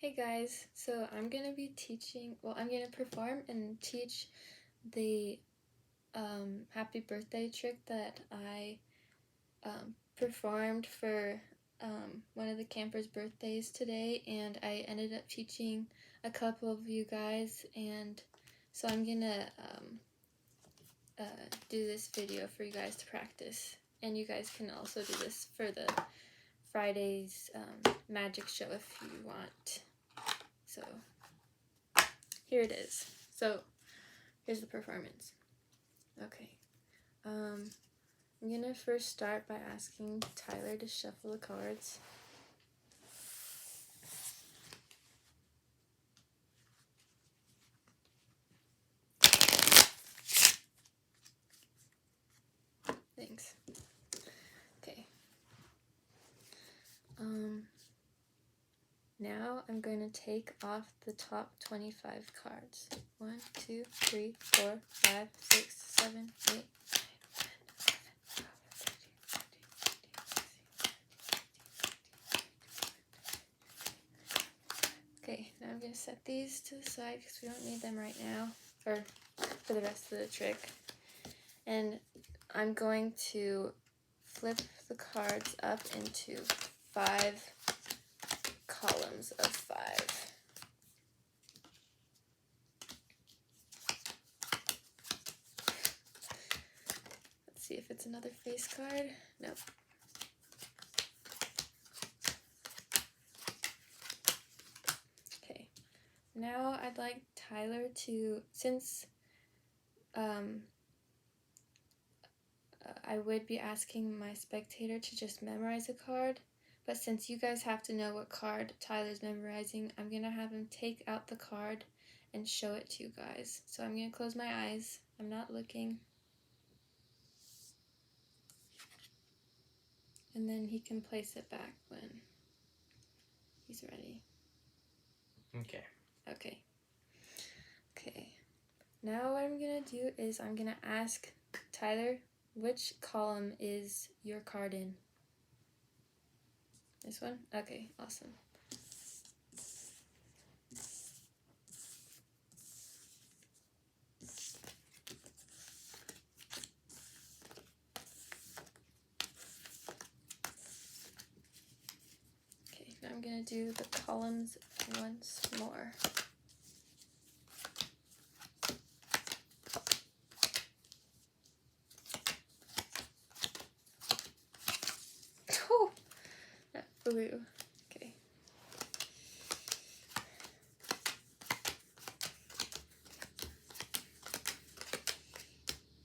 Hey guys, so I'm going to be teaching, I'm going to perform and teach the happy birthday trick that I performed for one of the campers' birthdays today, and I ended up teaching a couple of you guys, and so I'm going to do this video for you guys to practice, and you guys can also do this for the Friday's magic show if you want. So here it is. So here's the performance. Okay. I'm gonna first start by asking Tyler to shuffle the cards. Thanks. Okay. Now I'm going to take off the top 25 cards. 1, 2, 3, 4, 5, 6, 7, 8, 9, 10, 11, 12, 13, 14, 15, 16, 17, 18, 19, 20, 21, 22, 23, 24, 25. Okay, now I'm going to set these to the side because we don't need them right now, or for the rest of the trick. And I'm going to flip the cards up into 5 columns of 5. Let's see if it's another face card. Nope. Okay. Now I'd like Tyler to, since I would be asking my spectator to just memorize a card, but since you guys have to know what card Tyler's memorizing, I'm going to have him take out the card and show it to you guys. So I'm going to close my eyes. I'm not looking. And then he can place it back when he's ready. Okay. Okay. Okay. Now what I'm going to do is I'm going to ask Tyler, which column is your card in? This one? Okay, awesome. Okay, now I'm going to do the columns once more. Oh, that blue. Okay.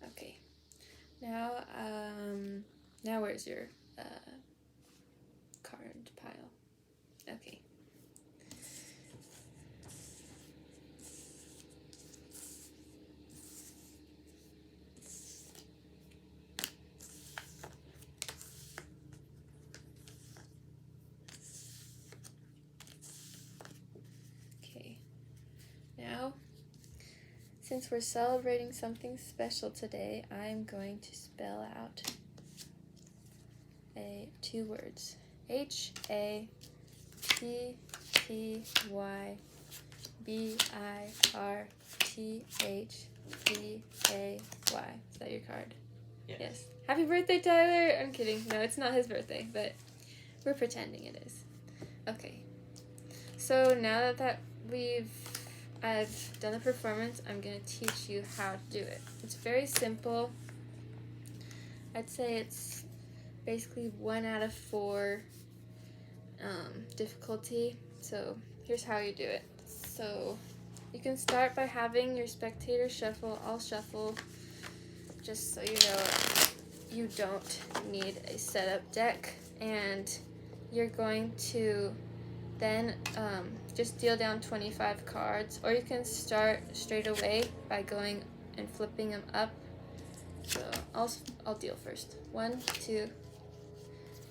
Okay. Now where's your card pile? Okay. Okay. Now, since we're celebrating something special today, I'm going to spell out 2 words. HAPPYBIRTHDAY. Is that your card? Yes. Happy birthday, Tyler! I'm kidding. No, it's not his birthday, but we're pretending it is. Okay. So now that I've done the performance, I'm going to teach you how to do it. It's very simple. I'd say it's basically 1 out of 4 difficulty. So here's how you do it. So you can start by having your spectator shuffle. I'll shuffle just so you know you don't need a setup deck, and you're going to then just deal down 25 cards, or you can start straight away by going and flipping them up. So I'll deal first. 1, 2,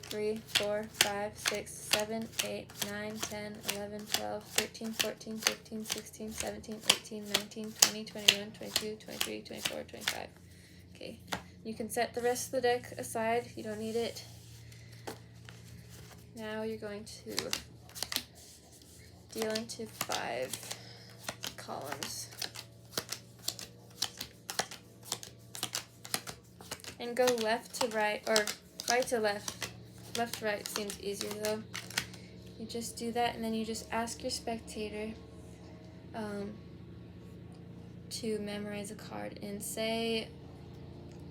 3, 4, 5, 6, 7, 8, 9, 10, 11, 12, 13, 14, 15, 16, 17, 18, 19, 20, 21, 22, 23, 24, 25. Okay, you can set the rest of the deck aside. You don't need it. Now you're going to deal into 5 columns. And go left to right, or right to left. Left to right seems easier though. You just do that, and then you just ask your spectator to memorize a card. And say,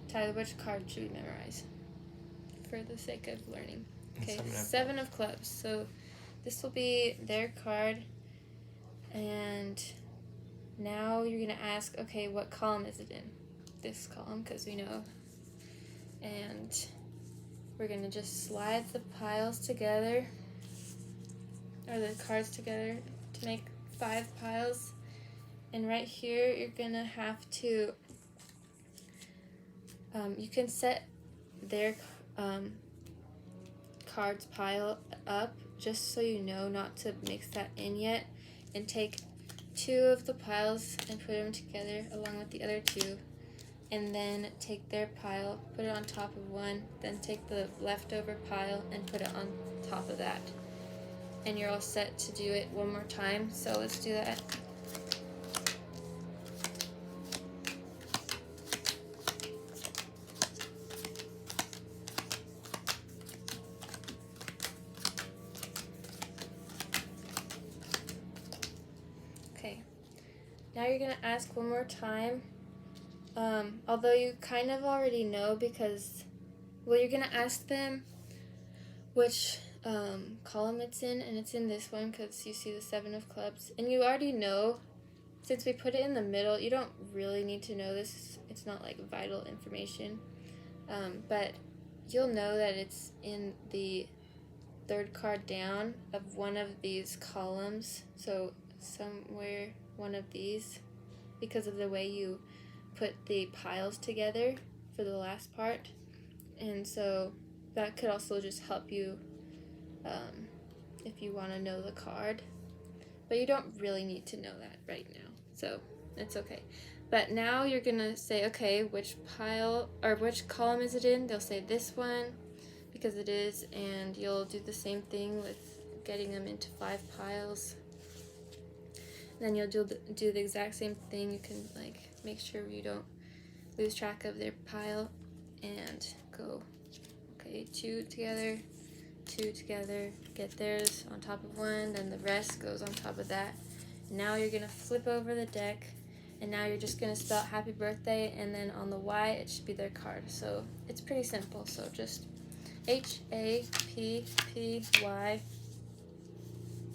Tyler, which card should we memorize for the sake of learning? Okay, 7 of clubs. So this will be their card. And now you're going to ask, okay, what column is it in? This column, because we know. And we're going to just slide the piles together, or the cards together, to make 5 piles. And right here, you're going to have to, you can set their cards pile up, just so you know not to mix that in yet, and take 2 of the piles and put them together along with the other 2, and then take their pile, put it on top of one, then take the leftover pile and put it on top of that. And you're all set to do it one more time, so let's do that. Okay, now you're going to ask one more time, although you kind of already know because, well, you're going to ask them which column it's in, and it's in this one because you see the 7 of clubs. And you already know, since we put it in the middle, you don't really need to know this. It's not like vital information, but you'll know that it's in the 3rd card down of one of these columns, so somewhere one of these, because of the way you put the piles together for the last part. And so that could also just help you if you want to know the card, but you don't really need to know that right now, so it's okay. But now you're gonna say, okay, which pile or which column is it in? They'll say this one because it is, and you'll do the same thing with getting them into 5 piles. Then you'll do the exact same thing. You can like make sure you don't lose track of their pile and go, okay, 2 together, 2 together, get theirs on top of one, then the rest goes on top of that. Now you're gonna flip over the deck, and now you're just gonna spell happy birthday, and then on the Y it should be their card. So it's pretty simple. So just HAPPY,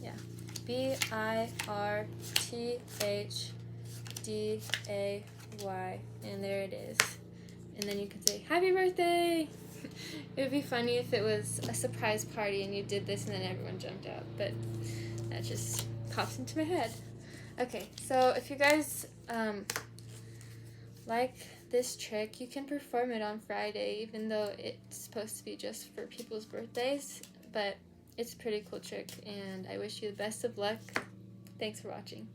yeah, BIRTHDAY, and there it is. And then you can say happy birthday. It would be funny if it was a surprise party and you did this and then everyone jumped out, but that just pops into my head. Okay, so if you guys like this trick, you can perform it on Friday, even though it's supposed to be just for people's birthdays, but it's a pretty cool trick, and I wish you the best of luck. Thanks for watching.